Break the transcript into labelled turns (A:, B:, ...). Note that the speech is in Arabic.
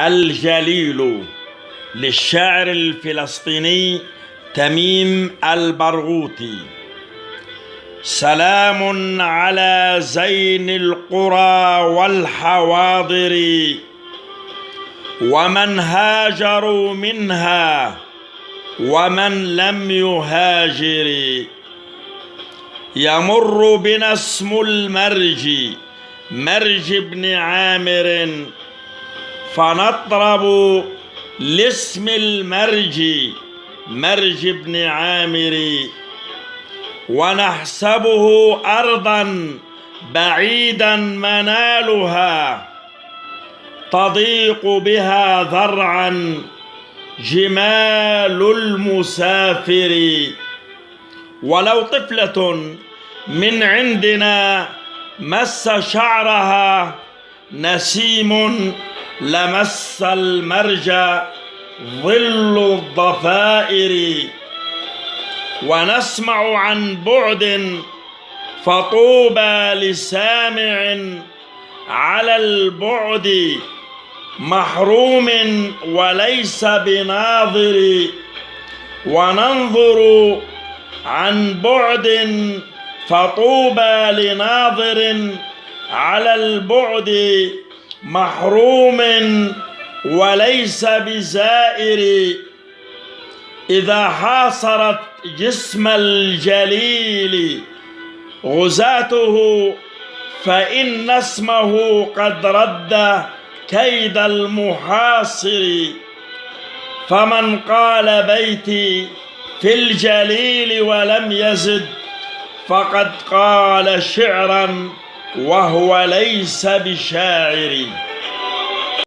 A: الجليل للشاعر الفلسطيني تميم البرغوثي. سلام على زين القرى والحواضر ومن هاجروا منها ومن لم يهاجر. يمر بنا اسم المرج مرج بن عامر فنطرب لاسم المرج مرج بن عامر ونحسبه أرضا بعيدا منالها تضيق بها ذرعا جمال المسافر. ولو طفلة من عندنا مس شعرها نسيم لمس المرج ظل الضفائر. ونسمع عن بعد فطوبى لسامع على البعد محروم وليس بناظر. وننظر عن بعد فطوبى لناظر على البعد محروم وليس بزائر. إذا حاصرت جسم الجليل غزاته فإن اسمه قد رد كيد المحاصر. فمن قال بيتي في الجليل ولم يزد فقد قال شعرا وهو ليس بشاعر.